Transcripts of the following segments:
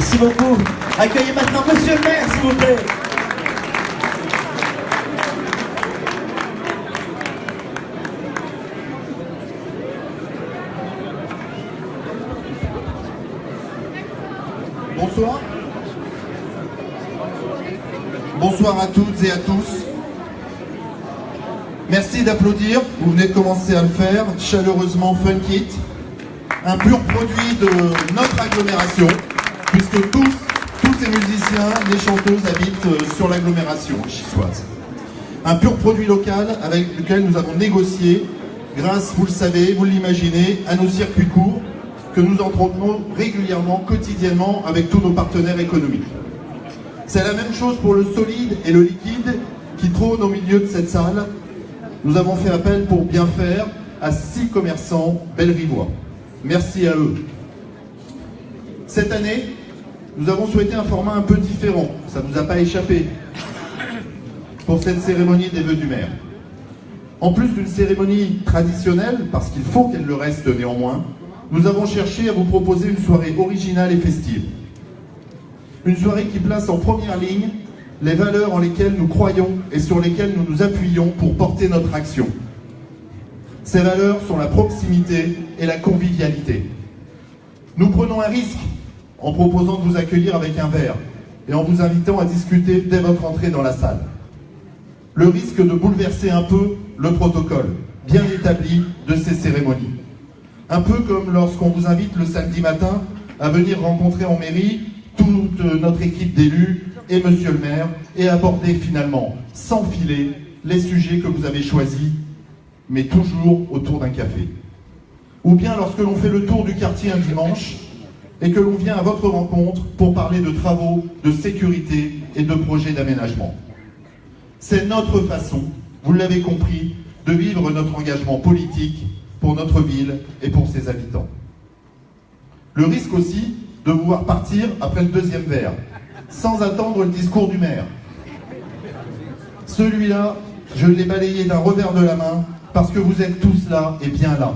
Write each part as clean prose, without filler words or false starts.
Merci beaucoup. Accueillez maintenant Monsieur le maire, s'il vous plaît. Bonsoir. Bonsoir à toutes et à tous. Merci d'applaudir. Vous venez de commencer à le faire. Chaleureusement Funk It. Un pur produit de notre agglomération, puisque tous ces musiciens, les chanteuses habitent sur l'agglomération chissoise. Un pur produit local avec lequel nous avons négocié, grâce, vous le savez, vous l'imaginez, à nos circuits courts, que nous entretenons régulièrement, quotidiennement, avec tous nos partenaires économiques. C'est la même chose pour le solide et le liquide qui trônent au milieu de cette salle. Nous avons fait appel pour bien faire à 6 commerçants belrivois. Merci à eux. Cette année, nous avons souhaité un format un peu différent, ça ne nous a pas échappé, pour cette cérémonie des vœux du maire. En plus d'une cérémonie traditionnelle, parce qu'il faut qu'elle le reste néanmoins, nous avons cherché à vous proposer une soirée originale et festive. Une soirée qui place en première ligne les valeurs en lesquelles nous croyons et sur lesquelles nous nous appuyons pour porter notre action. Ces valeurs sont la proximité et la convivialité. Nous prenons un risque en proposant de vous accueillir avec un verre et en vous invitant à discuter dès votre entrée dans la salle. Le risque de bouleverser un peu le protocole bien établi de ces cérémonies. Un peu comme lorsqu'on vous invite le samedi matin à venir rencontrer en mairie toute notre équipe d'élus et monsieur le maire et aborder finalement, sans filet, les sujets que vous avez choisis, mais toujours autour d'un café. Ou bien lorsque l'on fait le tour du quartier un dimanche et que l'on vient à votre rencontre pour parler de travaux, de sécurité et de projets d'aménagement. C'est notre façon, vous l'avez compris, de vivre notre engagement politique pour notre ville et pour ses habitants. Le risque aussi de vous voir partir après le deuxième verre, sans attendre le discours du maire. Celui-là, je l'ai balayé d'un revers de la main parce que vous êtes tous là et bien là.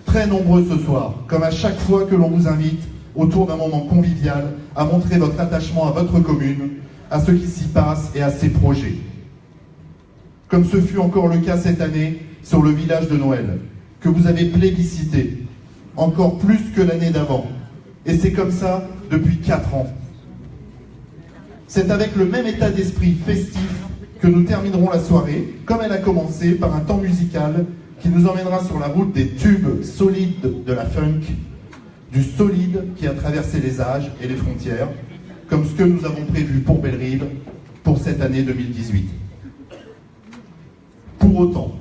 Très nombreux ce soir, comme à chaque fois que l'on vous invite autour d'un moment convivial à montrer votre attachement à votre commune, à ce qui s'y passe et à ses projets. Comme ce fut encore le cas cette année sur le village de Noël, que vous avez plébiscité, encore plus que l'année d'avant. Et c'est comme ça depuis 4 ans. C'est avec le même état d'esprit festif que nous terminerons la soirée, comme elle a commencé, par un temps musical qui nous emmènera sur la route des tubes solides de la funk, du solide qui a traversé les âges et les frontières, comme ce que nous avons prévu pour Bellerive pour cette année 2018. Pour autant,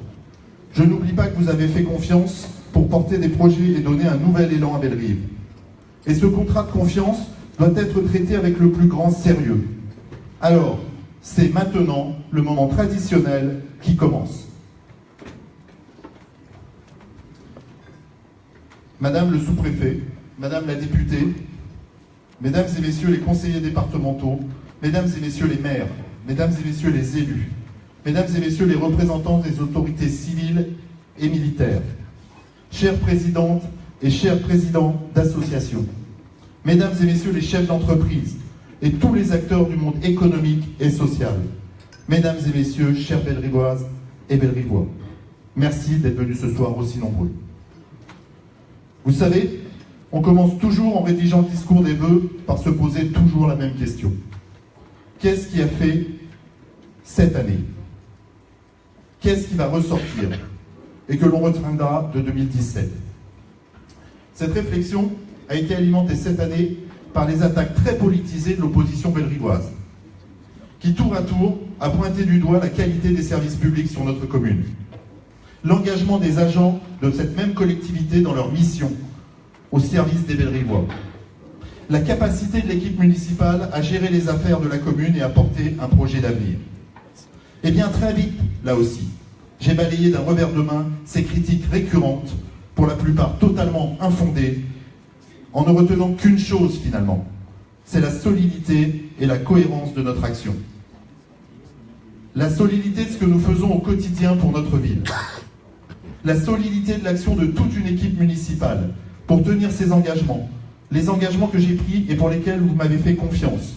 je n'oublie pas que vous avez fait confiance pour porter des projets et donner un nouvel élan à Bellerive. Et ce contrat de confiance doit être traité avec le plus grand sérieux. Alors, c'est maintenant le moment traditionnel qui commence. Madame le sous-préfet, Madame la députée, Mesdames et Messieurs les conseillers départementaux, Mesdames et Messieurs les maires, Mesdames et Messieurs les élus, Mesdames et Messieurs les représentants des autorités civiles et militaires, chères présidentes et chers présidents d'associations, Mesdames et Messieurs les chefs d'entreprise et tous les acteurs du monde économique et social, Mesdames et Messieurs, chères Bellerivoises et Bellerivois, merci d'être venus ce soir aussi nombreux. Vous savez, on commence toujours en rédigeant le discours des vœux par se poser toujours la même question. Qu'est-ce qui a fait cette année? Qu'est-ce qui va ressortir et que l'on retiendra de 2017? Cette réflexion a été alimentée cette année par les attaques très politisées de l'opposition bellerivoise, qui tour à tour a pointé du doigt la qualité des services publics sur notre commune, l'engagement des agents de cette même collectivité dans leur mission au service des Bellerivois, la capacité de l'équipe municipale à gérer les affaires de la commune et à porter un projet d'avenir. Et bien très vite, là aussi, j'ai balayé d'un revers de main ces critiques récurrentes, pour la plupart totalement infondées, en ne retenant qu'une chose finalement, c'est la solidité et la cohérence de notre action. La solidité de ce que nous faisons au quotidien pour notre ville. La solidité de l'action de toute une équipe municipale pour tenir ses engagements, les engagements que j'ai pris et pour lesquels vous m'avez fait confiance,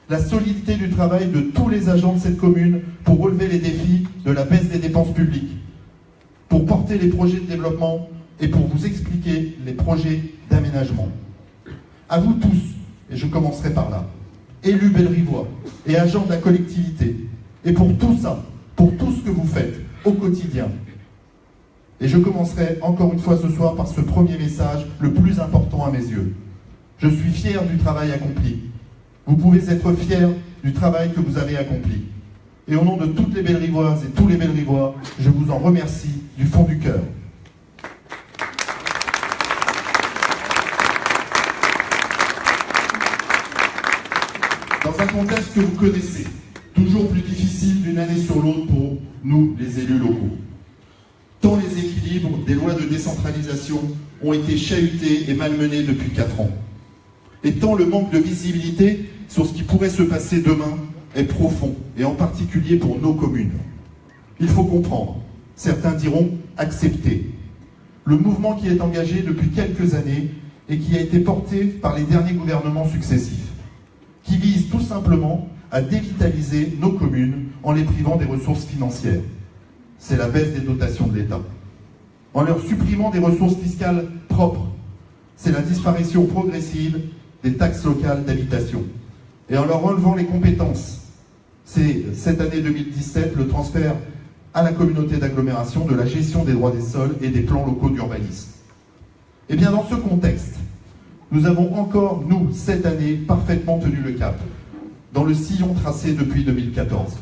la solidité du travail de tous les agents de cette commune pour relever les défis de la baisse des dépenses publiques, pour porter les projets de développement et pour vous expliquer les projets d'aménagement. À vous tous, et je commencerai par là, élus belrivois et agents de la collectivité, et pour tout ça, pour tout ce que vous faites au quotidien. Et je commencerai encore une fois ce soir par ce premier message, le plus important à mes yeux. Je suis fier du travail accompli. Vous pouvez être fiers du travail que vous avez accompli. Et au nom de toutes les Bellerivoises et tous les Bellerivois, je vous en remercie du fond du cœur. Dans un contexte que vous connaissez, toujours plus difficile d'une année sur l'autre pour nous, les élus locaux, tant les équilibres des lois de décentralisation ont été chahutés et malmenés depuis 4 ans, et tant le manque de visibilité sur ce qui pourrait se passer demain est profond, et en particulier pour nos communes. Il faut comprendre, certains diront accepter, le mouvement qui est engagé depuis quelques années et qui a été porté par les derniers gouvernements successifs, qui vise tout simplement à dévitaliser nos communes en les privant des ressources financières. C'est la baisse des dotations de l'État. En leur supprimant des ressources fiscales propres, c'est la disparition progressive des taxes locales d'habitation. Et en leur enlevant les compétences, c'est cette année 2017 le transfert à la communauté d'agglomération de la gestion des droits des sols et des plans locaux d'urbanisme. Et bien dans ce contexte, nous avons encore, nous, cette année, parfaitement tenu le cap, dans le sillon tracé depuis 2014.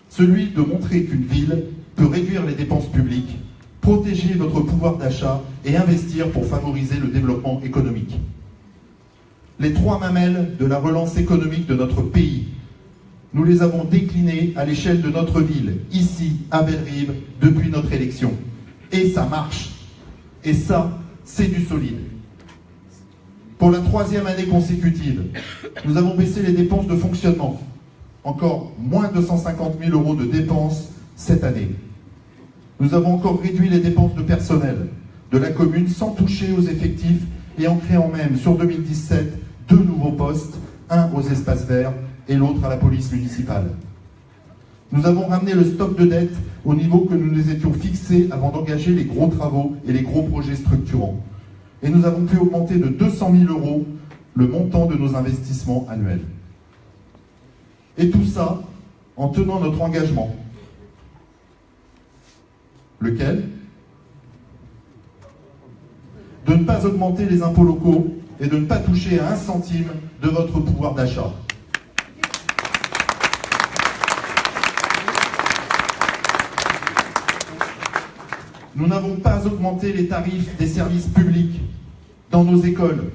Celui de montrer qu'une ville peut réduire les dépenses publiques, protéger notre pouvoir d'achat et investir pour favoriser le développement économique. Les 3 mamelles de la relance économique de notre pays, nous les avons déclinées à l'échelle de notre ville, ici, à Bellerive, depuis notre élection. Et ça marche. Et ça, c'est du solide. Pour la 3e année consécutive, nous avons baissé les dépenses de fonctionnement. Encore moins de 150 000 € de dépenses cette année. Nous avons encore réduit les dépenses de personnel de la commune sans toucher aux effectifs et en créant même sur 2017 2 nouveaux postes, un aux espaces verts et l'autre à la police municipale. Nous avons ramené le stock de dette au niveau que nous nous étions fixés avant d'engager les gros travaux et les gros projets structurants. Et nous avons pu augmenter de 200 000 € le montant de nos investissements annuels. Et tout ça en tenant notre engagement. Lequel? De ne pas augmenter les impôts locaux et de ne pas toucher à 1 centime de votre pouvoir d'achat. Nous n'avons pas augmenté les tarifs des services publics dans nos écoles,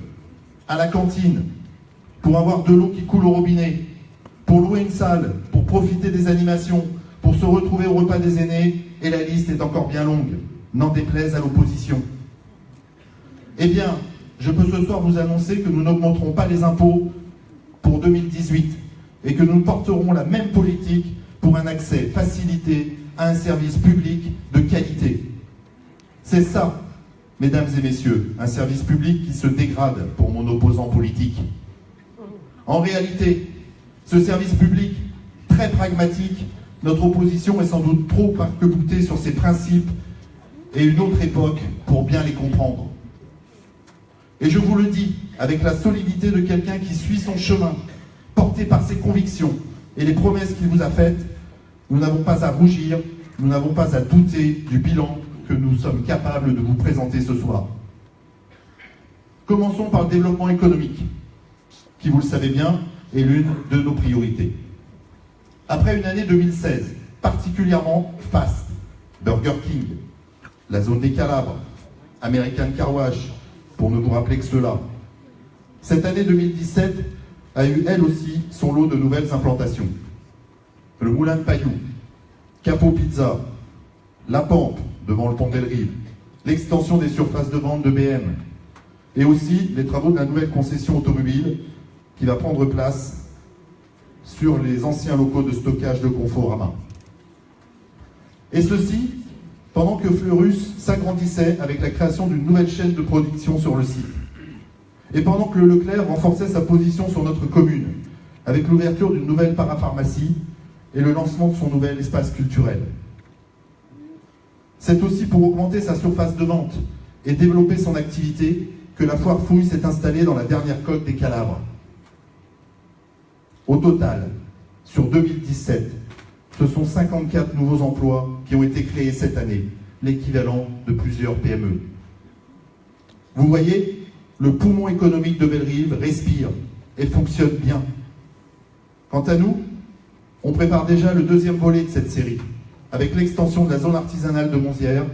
à la cantine, pour avoir de l'eau qui coule au robinet, pour louer une salle, pour profiter des animations, pour se retrouver au repas des aînés, et la liste est encore bien longue, n'en déplaise à l'opposition. Eh bien, je peux ce soir vous annoncer que nous n'augmenterons pas les impôts pour 2018 et que nous porterons la même politique pour un accès facilité à un service public de qualité. C'est ça, mesdames et messieurs, un service public qui se dégrade pour mon opposant politique. En réalité, ce service public très pragmatique, notre opposition est sans doute trop arc-boutée sur ses principes et une autre époque pour bien les comprendre. Et je vous le dis, avec la solidité de quelqu'un qui suit son chemin, porté par ses convictions et les promesses qu'il vous a faites, nous n'avons pas à rougir, nous n'avons pas à douter du bilan que nous sommes capables de vous présenter ce soir. Commençons par le développement économique, qui, vous le savez bien, est l'une de nos priorités. Après une année 2016 particulièrement faste, Burger King, la zone des Calabres, American Car Wash, pour ne vous rappeler que cela, cette année 2017 a eu elle aussi son lot de nouvelles implantations. Le Moulin de Paillou, Capo Pizza, La Pampe devant le pont Bellerive, l'extension des surfaces de vente de BM, et aussi les travaux de la nouvelle concession automobile qui va prendre place sur les anciens locaux de stockage de Conforama. Et ceci, pendant que Fleurus s'agrandissait avec la création d'une nouvelle chaîne de production sur le site. Et pendant que le Leclerc renforçait sa position sur notre commune, avec l'ouverture d'une nouvelle parapharmacie et le lancement de son nouvel espace culturel. C'est aussi pour augmenter sa surface de vente et développer son activité que la foire Fouille s'est installée dans la dernière côte des Calabres. Au total, sur 2017, ce sont 54 nouveaux emplois qui ont été créés cette année, l'équivalent de plusieurs PME. Vous voyez, le poumon économique de Bellerive respire et fonctionne bien. Quant à nous, on prépare déjà le deuxième volet de cette série, avec l'extension de la zone artisanale de Monzières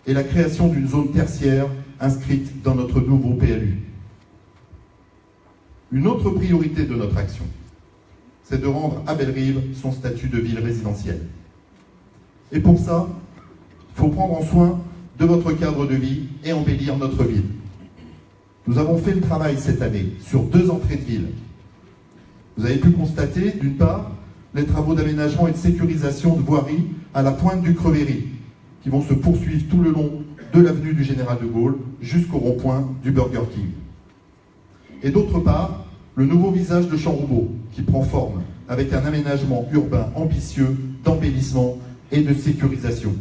et la création d'une zone tertiaire inscrite dans notre nouveau PLU. Une autre priorité de notre action, c'est de rendre à Bellerive son statut de ville résidentielle. Et pour ça, il faut prendre en soin de votre cadre de vie et embellir notre ville. Nous avons fait le travail cette année sur 2 entrées de ville. Vous avez pu constater, d'une part, les travaux d'aménagement et de sécurisation de voiries à la pointe du Crevéry, qui vont se poursuivre tout le long de l'avenue du Général de Gaulle jusqu'au rond-point du Burger King. Et d'autre part, le nouveau visage de Champs-Roubaud, qui prend forme avec un aménagement urbain ambitieux d'embellissement et de sécurisation.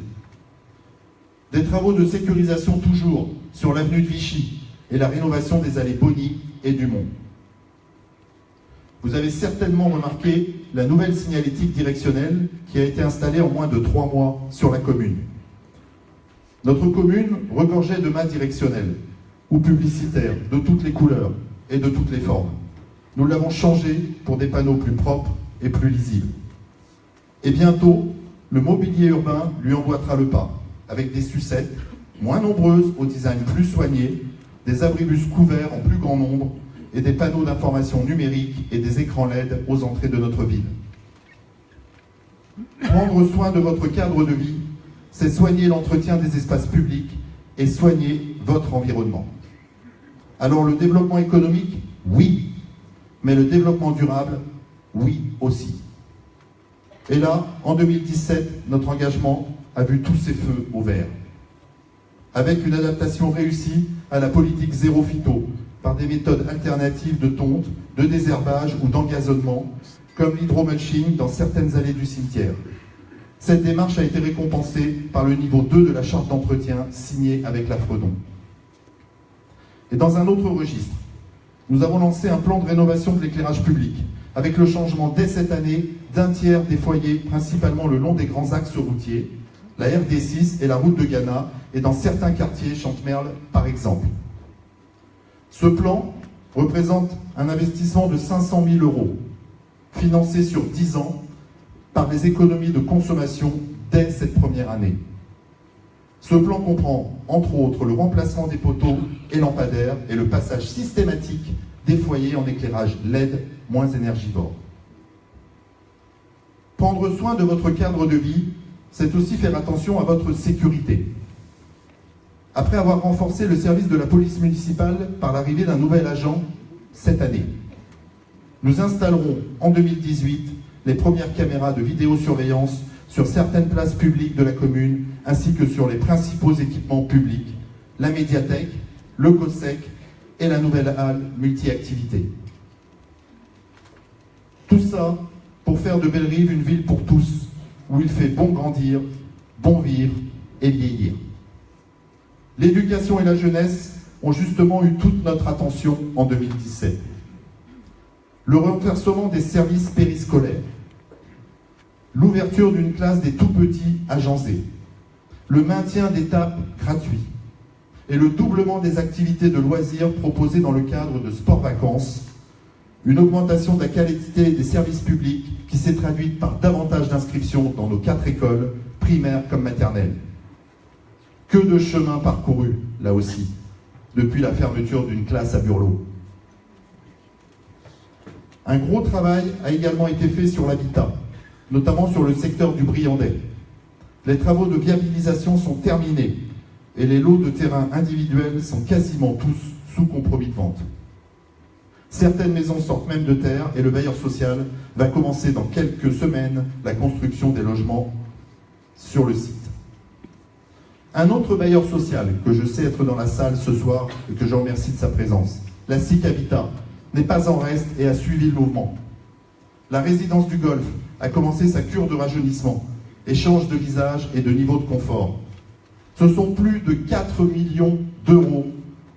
Des travaux de sécurisation toujours sur l'avenue de Vichy et la rénovation des allées Bonny et Dumont. Vous avez certainement remarqué la nouvelle signalétique directionnelle qui a été installée en moins de 3 mois sur la commune. Notre commune regorgeait de mâts directionnels ou publicitaires de toutes les couleurs et de toutes les formes. Nous l'avons changé pour des panneaux plus propres et plus lisibles. Et bientôt, le mobilier urbain lui emboîtera le pas, avec des sucettes moins nombreuses au design plus soigné, des abribus couverts en plus grand nombre et des panneaux d'information numérique et des écrans LED aux entrées de notre ville. Prendre soin de votre cadre de vie, c'est soigner l'entretien des espaces publics et soigner votre environnement. Alors le développement économique, oui, mais le développement durable, oui aussi. Et là, en 2017, notre engagement a vu tous ses feux au vert. Avec une adaptation réussie à la politique zéro phyto, par des méthodes alternatives de tonte, de désherbage ou d'engazonnement, comme l'hydromulching dans certaines allées du cimetière. Cette démarche a été récompensée par le niveau 2 de la charte d'entretien signée avec la Fredon. Et dans un autre registre, nous avons lancé un plan de rénovation de l'éclairage public, avec le changement dès cette année d'un tiers des foyers, principalement le long des grands axes routiers, la RD6 et la route de Ghana, et dans certains quartiers, Chantemerle par exemple. Ce plan représente un investissement de 500 000 €, financé sur 10 ans par les économies de consommation dès cette première année. Ce plan comprend, entre autres, le remplacement des poteaux et lampadaires et le passage systématique des foyers en éclairage LED moins énergivore. Prendre soin de votre cadre de vie, c'est aussi faire attention à votre sécurité. Après avoir renforcé le service de la police municipale par l'arrivée d'un nouvel agent cette année, nous installerons en 2018 les premières caméras de vidéosurveillance sur certaines places publiques de la commune, ainsi que sur les principaux équipements publics, la médiathèque, le COSEC et la nouvelle halle multi-activités. Tout ça pour faire de Bellerive une ville pour tous, où il fait bon grandir, bon vivre et vieillir. L'éducation et la jeunesse ont justement eu toute notre attention en 2017. Le renversement des services périscolaires, l'ouverture d'une classe des tout-petits à Janzé, le maintien d'étapes gratuits et le doublement des activités de loisirs proposées dans le cadre de sport-vacances, une augmentation de la qualité des services publics qui s'est traduite par davantage d'inscriptions dans nos 4 écoles, primaires comme maternelles. Que de chemin parcouru, là aussi, depuis la fermeture d'une classe à Burlot. Un gros travail a également été fait sur l'habitat, notamment sur le secteur du Briandet. Les travaux de viabilisation sont terminés et les lots de terrain individuels sont quasiment tous sous compromis de vente. Certaines maisons sortent même de terre et le bailleur social va commencer dans quelques semaines la construction des logements sur le site. Un autre bailleur social que je sais être dans la salle ce soir et que je remercie de sa présence, la SIC Habitat, n'est pas en reste et a suivi le mouvement. La résidence du Golfe a commencé sa cure de rajeunissement et change de visage et de niveau de confort. Ce sont plus de 4 millions d'euros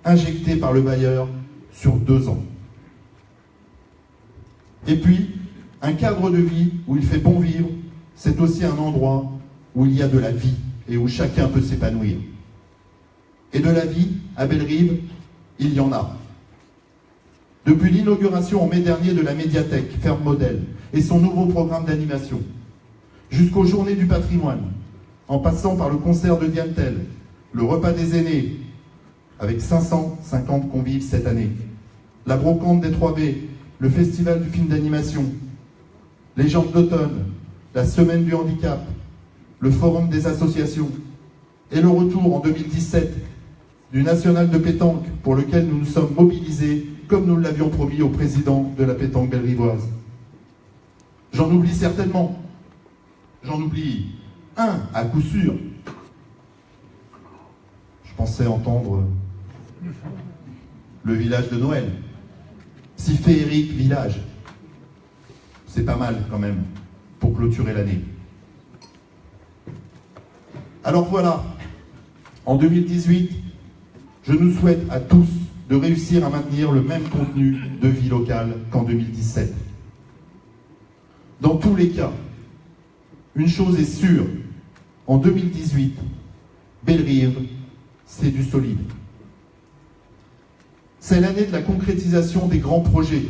injectés par le bailleur sur 2 ans. Et puis, un cadre de vie où il fait bon vivre, c'est aussi un endroit où il y a de la vie et où chacun peut s'épanouir. Et de la vie, à Bellerive, il y en a. Depuis l'inauguration en mai dernier de la médiathèque Ferme Modèle et son nouveau programme d'animation, jusqu'aux Journées du patrimoine, en passant par le concert de Diane Tell, le repas des aînés, avec 550 convives cette année, la brocante des 3B, le festival du film d'animation, les Jambes d'automne, la semaine du handicap, le forum des associations, et le retour en 2017 du national de pétanque pour lequel nous nous sommes mobilisés comme nous l'avions promis au président de la pétanque bellerivoise. J'en oublie certainement. J'en oublie un à coup sûr. Je pensais entendre le village de Noël. Si féerique village. C'est pas mal quand même pour clôturer l'année. Alors voilà, en 2018, je nous souhaite à tous de réussir à maintenir le même contenu de vie locale qu'en 2017. Dans tous les cas, une chose est sûre, en 2018, Bellerive, c'est du solide. C'est l'année de la concrétisation des grands projets,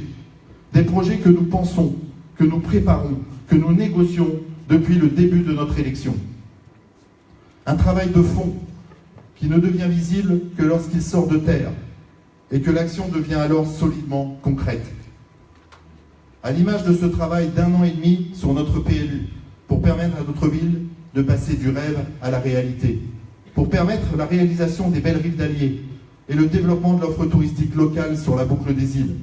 des projets que nous pensons, que nous préparons, que nous négocions depuis le début de notre élection. Un travail de fond qui ne devient visible que lorsqu'il sort de terre et que l'action devient alors solidement concrète. À l'image de ce travail d'1 an et demi sur notre PLU, pour permettre à notre ville de passer du rêve à la réalité, pour permettre la réalisation des belles rives d'Allier et le développement de l'offre touristique locale sur la boucle des îles,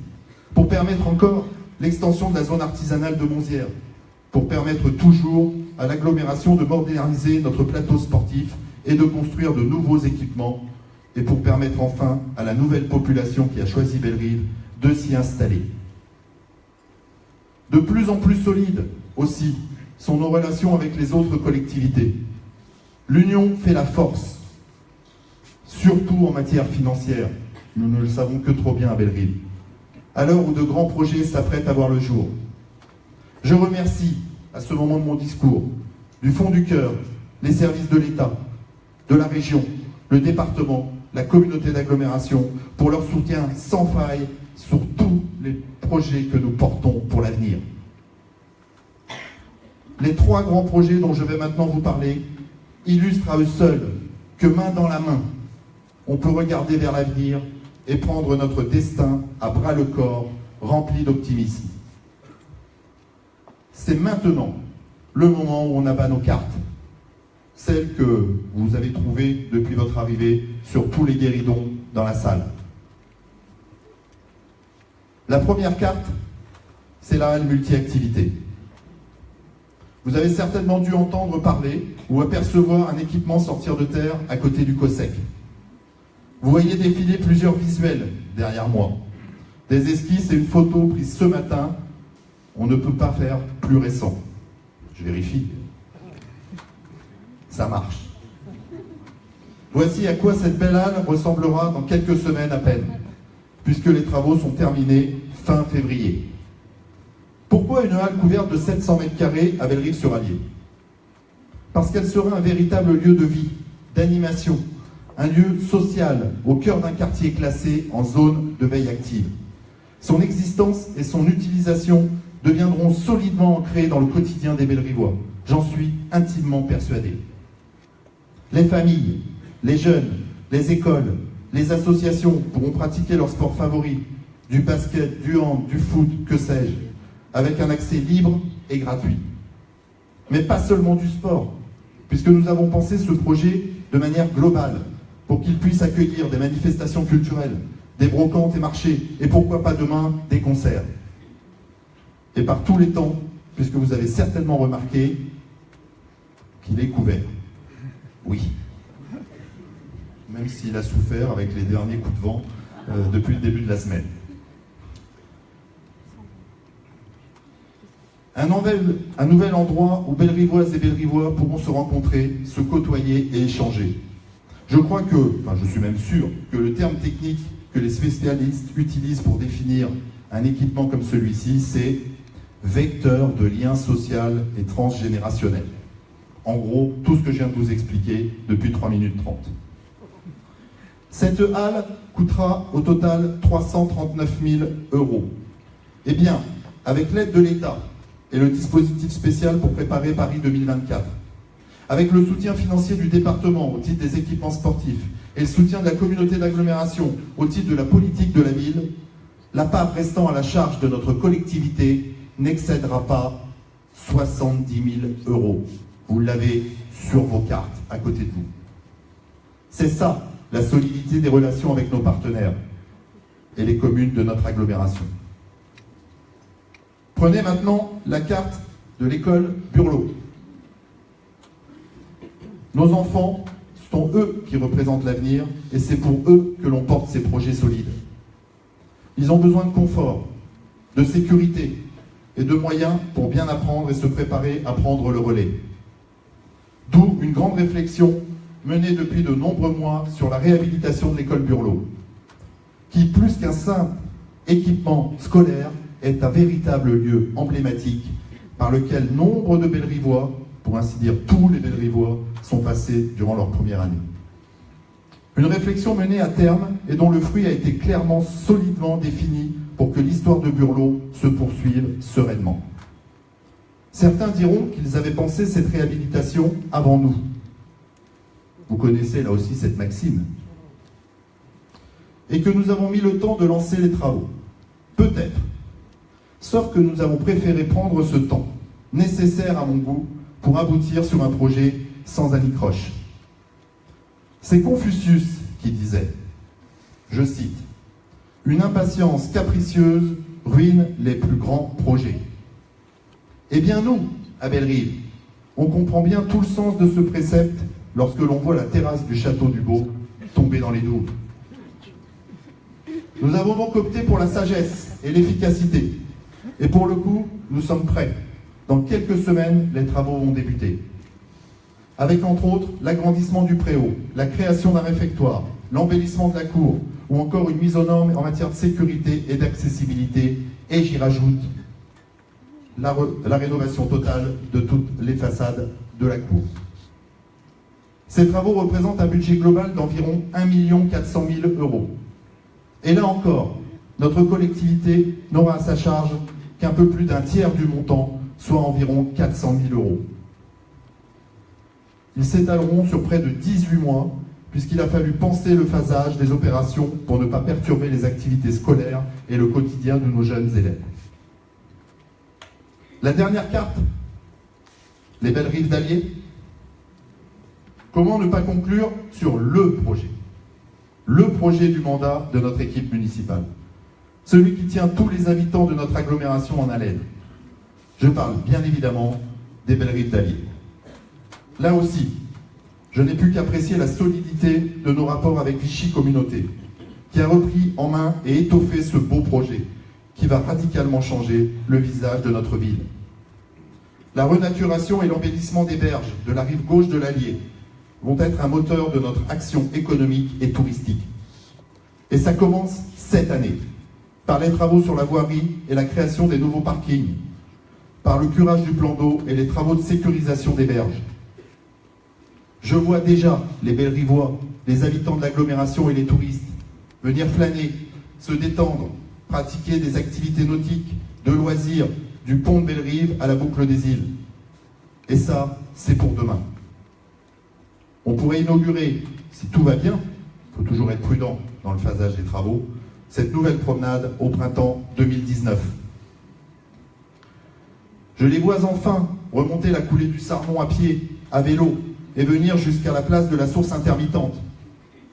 pour permettre encore l'extension de la zone artisanale de Monzières, pour permettre toujours à l'agglomération de moderniser notre plateau sportif et de construire de nouveaux équipements, et pour permettre enfin à la nouvelle population qui a choisi Bellerive de s'y installer. De plus en plus solides aussi sont nos relations avec les autres collectivités. L'union fait la force, surtout en matière financière. Nous ne le savons que trop bien à Bellerive, à l'heure où de grands projets s'apprêtent à voir le jour. Je remercie, à ce moment de mon discours, du fond du cœur, les services de l'État, de la région, le département, la communauté d'agglomération, pour leur soutien sans faille sur tous les projets que nous portons pour l'avenir. Les 3 grands projets dont je vais maintenant vous parler illustrent à eux seuls que main dans la main, on peut regarder vers l'avenir et prendre notre destin à bras-le-corps, rempli d'optimisme. C'est maintenant le moment où on abat nos cartes, celles que vous avez trouvées depuis votre arrivée sur tous les guéridons dans la salle. La première carte, c'est la halle multi-activité. Vous avez certainement dû entendre parler ou apercevoir un équipement sortir de terre à côté du COSEC. Vous voyez défiler plusieurs visuels derrière moi. Des esquisses et une photo prise ce matin. On ne peut pas faire plus récent. Je vérifie. Ça marche. Voici à quoi cette belle halle ressemblera dans quelques semaines à peine, puisque les travaux sont terminés fin février. Pourquoi une halle couverte de 700 mètres carrés à Bellerive-sur-Allier? Parce qu'elle sera un véritable lieu de vie, d'animation, un lieu social au cœur d'un quartier classé en zone de veille active. Son existence et son utilisation deviendront solidement ancrées dans le quotidien des Bellerivois. J'en suis intimement persuadé. Les familles, les jeunes, les écoles, les associations pourront pratiquer leur sport favori, du basket, du hand, du foot, que sais-je, avec un accès libre et gratuit. Mais pas seulement du sport, puisque nous avons pensé ce projet de manière globale, pour qu'il puisse accueillir des manifestations culturelles, des brocantes et marchés, et pourquoi pas demain, des concerts. Et par tous les temps, puisque vous avez certainement remarqué qu'il est couvert. Oui. Même s'il a souffert avec les derniers coups de vent depuis le début de la semaine. Un nouvel endroit où Bellerivoises et Bellerivois pourront se rencontrer, se côtoyer et échanger. Je crois je suis même sûr que le terme technique que les spécialistes utilisent pour définir un équipement comme celui-ci, c'est vecteur de lien social et transgénérationnel. En gros, tout ce que je viens de vous expliquer depuis 3 minutes 30. Cette halle coûtera au total 339 000 €. Eh bien, avec l'aide de l'État et le dispositif spécial pour préparer Paris 2024, avec le soutien financier du département au titre des équipements sportifs et le soutien de la communauté d'agglomération au titre de la politique de la ville, la part restant à la charge de notre collectivité n'excédera pas 70 000 €. Vous l'avez sur vos cartes, à côté de vous. C'est ça, la solidité des relations avec nos partenaires et les communes de notre agglomération. Prenez maintenant la carte de l'école Burlot. Nos enfants sont eux qui représentent l'avenir et c'est pour eux que l'on porte ces projets solides. Ils ont besoin de confort, de sécurité et de moyens pour bien apprendre et se préparer à prendre le relais. D'où une grande réflexion menée depuis de nombreux mois sur la réhabilitation de l'école Burlot, qui, plus qu'un simple équipement scolaire, est un véritable lieu emblématique par lequel nombre de Bellerivois, pour ainsi dire tous les Bellerivois, sont passés durant leur première année. Une réflexion menée à terme et dont le fruit a été clairement, solidement défini pour que l'histoire de Burlot se poursuive sereinement. Certains diront qu'ils avaient pensé cette réhabilitation avant nous. Vous connaissez là aussi cette maxime. Et que nous avons mis le temps de lancer les travaux. Peut-être. Sauf que nous avons préféré prendre ce temps, nécessaire à mon goût, pour aboutir sur un projet sans anicroche. C'est Confucius qui disait, je cite, « Une impatience capricieuse ruine les plus grands projets. » Eh bien nous, à Bellerive, on comprend bien tout le sens de ce précepte lorsque l'on voit la terrasse du château du Beau tomber dans les douves. Nous avons donc opté pour la sagesse et l'efficacité. Et pour le coup, nous sommes prêts. Dans quelques semaines, les travaux vont débuter. Avec entre autres l'agrandissement du préau, la création d'un réfectoire, l'embellissement de la cour, ou encore une mise aux normes en matière de sécurité et d'accessibilité, et j'y rajoute la rénovation totale de toutes les façades de la cour. Ces travaux représentent un budget global d'environ 1 400 000 €. Et là encore, notre collectivité n'aura à sa charge qu'un peu plus d'un tiers du montant, soit environ 400 000 €. Ils s'étaleront sur près de 18 mois, puisqu'il a fallu penser le phasage des opérations pour ne pas perturber les activités scolaires et le quotidien de nos jeunes élèves. La dernière carte, les Bellerives d'Allier. Comment ne pas conclure sur le projet du mandat de notre équipe municipale, celui qui tient tous les habitants de notre agglomération en haleine. Je parle bien évidemment des Bellerives d'Allier. Là aussi, je n'ai pu qu'apprécier la solidité de nos rapports avec Vichy Communauté, qui a repris en main et étoffé ce beau projet, qui va radicalement changer le visage de notre ville. La renaturation et l'embellissement des berges de la rive gauche de l'Allier vont être un moteur de notre action économique et touristique. Et ça commence cette année, par les travaux sur la voirie et la création des nouveaux parkings, par le curage du plan d'eau et les travaux de sécurisation des berges. Je vois déjà les Bellerivois, les habitants de l'agglomération et les touristes venir flâner, se détendre, pratiquer des activités nautiques, de loisirs, du pont de Bellerive à la boucle des îles. Et ça, c'est pour demain. On pourrait inaugurer, si tout va bien, il faut toujours être prudent dans le phasage des travaux, cette nouvelle promenade au printemps 2019. Je les vois enfin remonter la coulée du Sarmon à pied, à vélo, et venir jusqu'à la place de la source intermittente.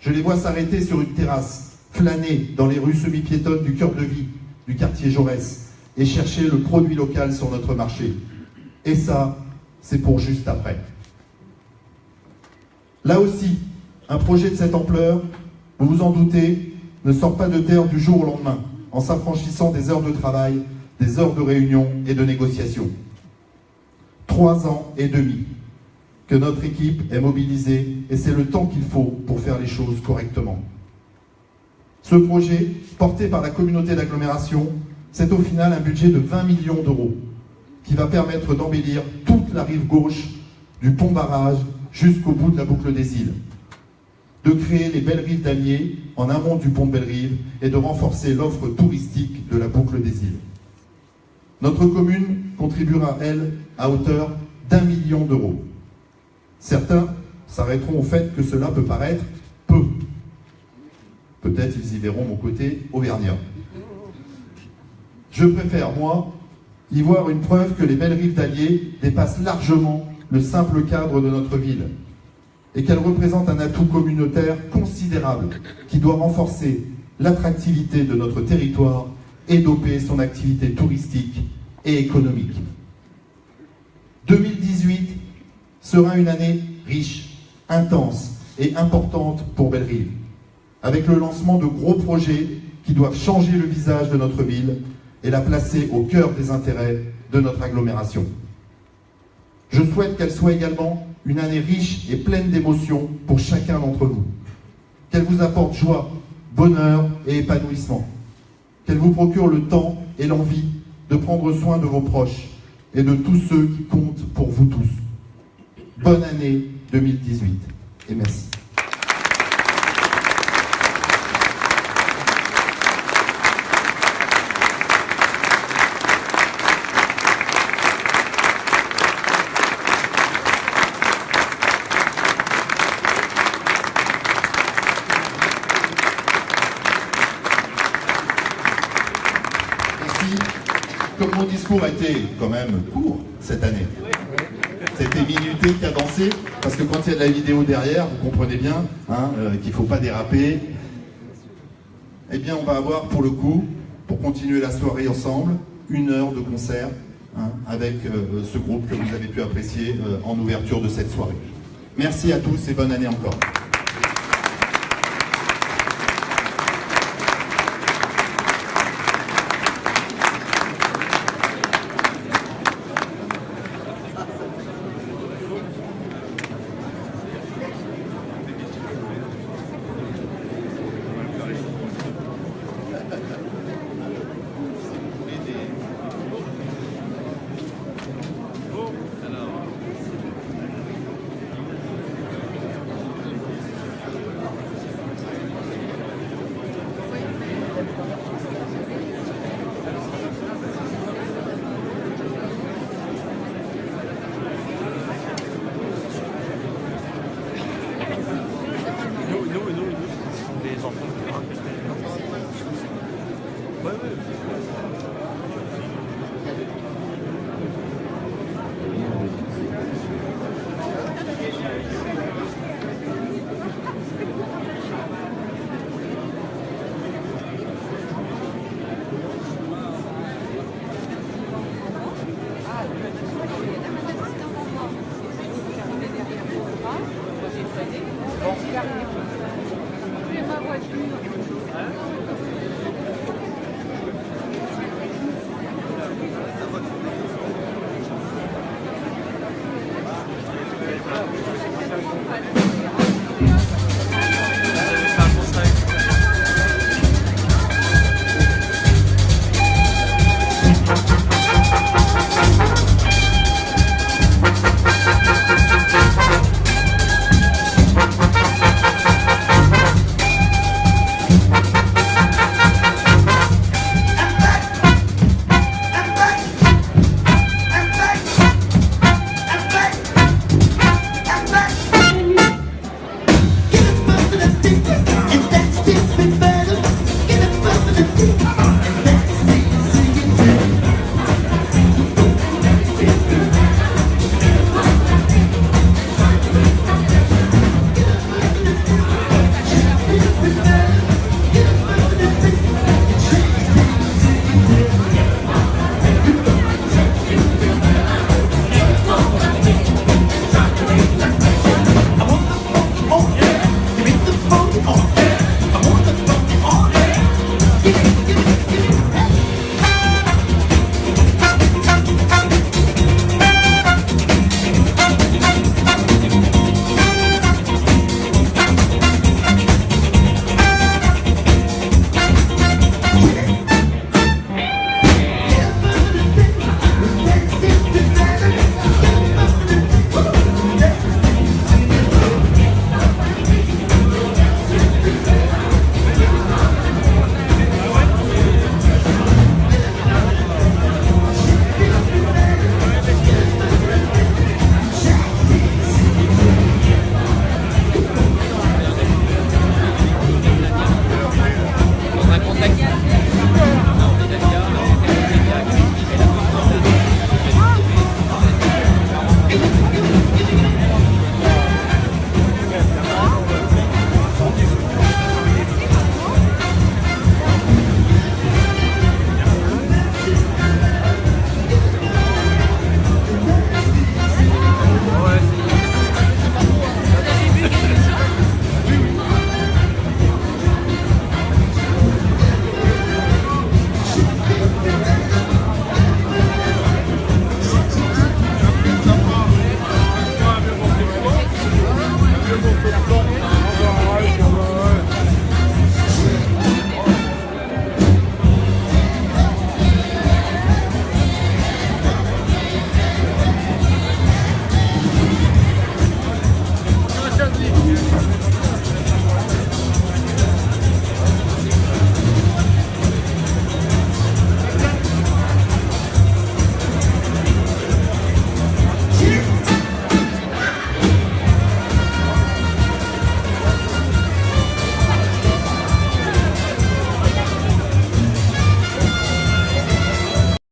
Je les vois s'arrêter sur une terrasse, flâner dans les rues semi-piétonnes du cœur de vie, du quartier Jaurès, et chercher le produit local sur notre marché. Et ça, c'est pour juste après. Là aussi, un projet de cette ampleur, vous vous en doutez, ne sort pas de terre du jour au lendemain, en s'affranchissant des heures de travail, des heures de réunion et de négociation. 3 ans et demi que notre équipe est mobilisée et c'est le temps qu'il faut pour faire les choses correctement. Ce projet, porté par la communauté d'agglomération, c'est au final un budget de 20 millions d'euros qui va permettre d'embellir toute la rive gauche du pont barrage jusqu'au bout de la boucle des îles, de créer les belles rives d'Allier en amont du pont de Belle-Rive et de renforcer l'offre touristique de la boucle des îles. Notre commune contribuera, elle, à hauteur d'1 million d'euros. Certains s'arrêteront au fait que cela peut paraître peu. Peut-être ils y verront mon côté auvergnat. Je préfère, moi, y voir une preuve que les belles rives d'Allier dépassent largement le simple cadre de notre ville et qu'elles représentent un atout communautaire considérable qui doit renforcer l'attractivité de notre territoire et doper son activité touristique et économique. 2018 sera une année riche, intense et importante pour Belle-Rive, avec le lancement de gros projets qui doivent changer le visage de notre ville et la placer au cœur des intérêts de notre agglomération. Je souhaite qu'elle soit également une année riche et pleine d'émotions pour chacun d'entre vous, qu'elle vous apporte joie, bonheur et épanouissement, qu'elle vous procure le temps et l'envie de prendre soin de vos proches et de tous ceux qui comptent pour vous tous. Bonne année 2018 et merci. Comme mon discours a été quand même court cette année, c'était minuté, cadencé, parce que quand il y a de la vidéo derrière, vous comprenez bien qu'il ne faut pas déraper. Eh bien, on va avoir pour le coup, pour continuer la soirée ensemble, 1 heure de concert avec ce groupe que vous avez pu apprécier en ouverture de cette soirée. Merci à tous et bonne année encore. And that's different better. Get up over the deep.